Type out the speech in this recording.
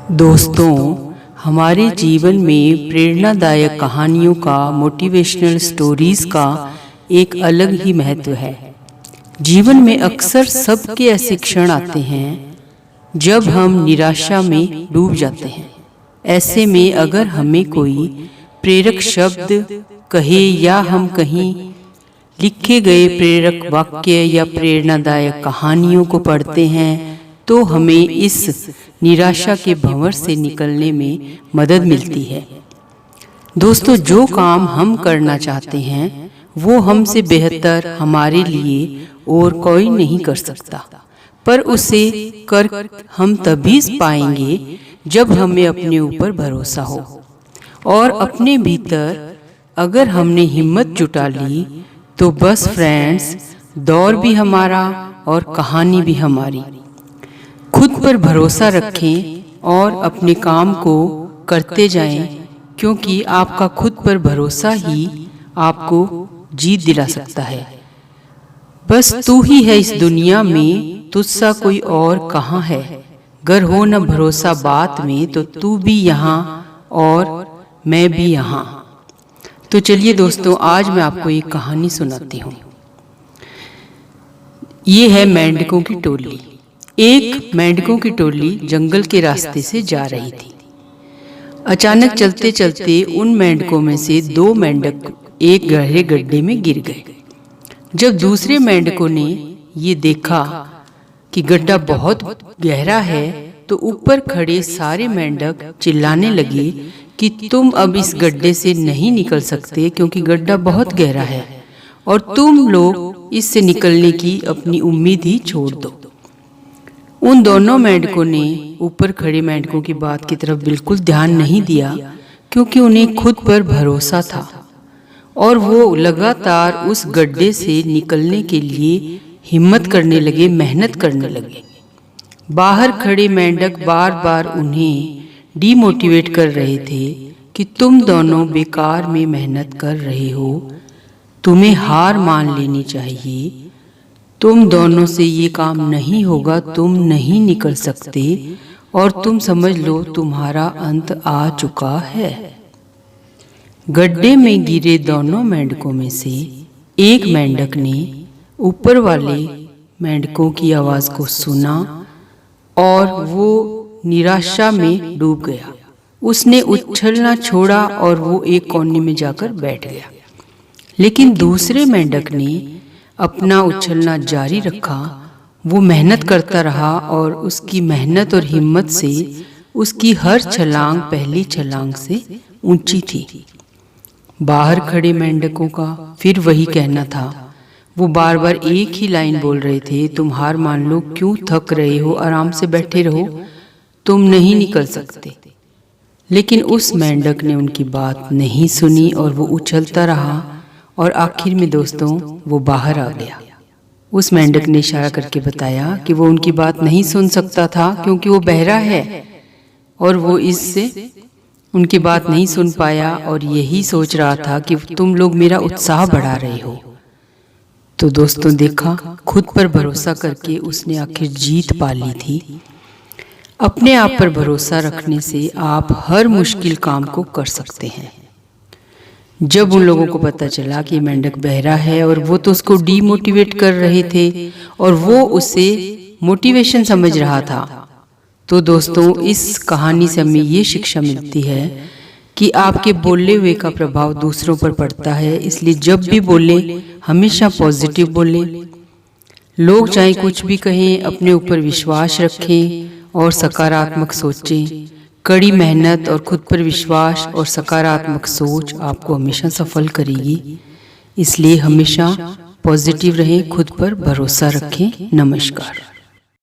दोस्तों, हमारे जीवन में प्रेरणादायक कहानियों का, मोटिवेशनल स्टोरीज का एक अलग ही महत्व है। जीवन में अक्सर सबके ऐसे क्षण आते हैं जब हम निराशा में डूब जाते हैं। ऐसे में अगर हमें कोई प्रेरक शब्द कहे या हम कहीं लिखे गए प्रेरक वाक्य या प्रेरणादायक कहानियों को पढ़ते हैं तो हमें इस निराशा के भंवर से निकलने में मदद मिलती है। दोस्तों, जो काम हम करना चाहते हैं वो हमसे बेहतर हमारे लिए और कोई नहीं कर सकता, पर उसे कर हम तभी पाएंगे जब हमें अपने ऊपर भरोसा हो और अपने भीतर अगर हमने हिम्मत जुटा ली तो बस फ्रेंड्स, दौर भी हमारा और कहानी भी हमारी। खुद पर भरोसा रखें और अपने काम को करते जाएं, क्योंकि आपका खुद पर भरोसा ही आपको जीत दिला सकता है। बस तू ही है इस दुनिया में, तुझसा कोई और कहाँ है। गर हो न भरोसा बात में तो तू भी यहाँ और मैं भी यहाँ। तो चलिए दोस्तों, आज मैं आपको एक कहानी सुनाती हूँ। ये है मेंढकों की टोली। एक मेंढकों की टोली जंगल के रास्ते से जा रही थी। अचानक चलते चलते उन मेंढकों में से दो मेंढक एक गहरे गड्ढे में गिर गए। जब दूसरे मेंढकों ने ये देखा कि गड्ढा बहुत गहरा है तो ऊपर खड़े सारे मेंढक चिल्लाने लगे कि तुम अब इस गड्ढे से नहीं निकल सकते, क्योंकि गड्ढा बहुत गहरा है और तुम लोग इससे निकलने की अपनी उम्मीद ही छोड़ दो। उन दोनों मेंढकों ने ऊपर खड़े मेंढकों की बात की तरफ बिल्कुल ध्यान नहीं दिया, क्योंकि उन्हें खुद पर भरोसा था और वो लगातार उस गड्ढे से निकलने के लिए हिम्मत करने लगे, मेहनत करने लगे। बाहर खड़े मेंढक बार बार उन्हें डीमोटिवेट कर रहे थे कि तुम दोनों बेकार में मेहनत कर रहे हो, तुम्हें हार मान लेनी चाहिए, तुम दोनों से ये काम नहीं होगा, तुम नहीं निकल सकते और तुम समझ लो तुम्हारा अंत आ चुका है। गड्ढे में गिरे दोनों मेंढकों में से एक मेंढक ने ऊपर वाले मेंढकों की आवाज को सुना और वो निराशा में डूब गया। उसने उछलना छोड़ा और वो एक कोने में जाकर बैठ गया। लेकिन दूसरे मेंढक ने अपना उछलना जारी रखा। वो मेहनत करता रहा और उसकी मेहनत और हिम्मत से उसकी हर छलांग पहली छलांग से ऊंची थी। बाहर खड़े मेंढकों का फिर वही कहना था। वो बार बार एक ही लाइन बोल रहे थे, तुम हार मान लो, क्यों थक रहे हो, आराम से बैठे रहो, तुम नहीं निकल सकते। लेकिन उस मेंढक ने उनकी बात नहीं सुनी और वो उछलता रहा और आखिर में दोस्तों वो बाहर आ गया। उस मेंढक ने इशारा करके बताया कि वो उनकी बात नहीं सुन सकता था, क्योंकि वो बहरा है और वो इससे उनकी बात नहीं सुन पाया और यही सोच रहा था कि तुम लोग मेरा उत्साह बढ़ा रहे हो। तो दोस्तों देखा, खुद पर भरोसा करके उसने आखिर जीत पा ली थी। अपने आप पर भरोसा रखने से आप हर मुश्किल काम को कर सकते हैं। जब उन लोगों को पता चला कि मेंढक बहरा है और वो तो उसको डीमोटिवेट कर रहे थे और वो उसे मोटिवेशन समझ रहा था, तो दोस्तों इस कहानी से हमें ये शिक्षा मिलती है कि आपके बोले हुए का प्रभाव दूसरों पर पड़ता है। इसलिए जब भी बोले हमेशा पॉजिटिव बोले। लोग चाहे कुछ भी कहें, अपने ऊपर विश्वास रखें और सकारात्मक सोचें। कड़ी मेहनत और खुद पर विश्वास और सकारात्मक सोच आपको हमेशा सफल करेगी। इसलिए हमेशा पॉजिटिव रहें, खुद पर भरोसा रखें। नमस्कार।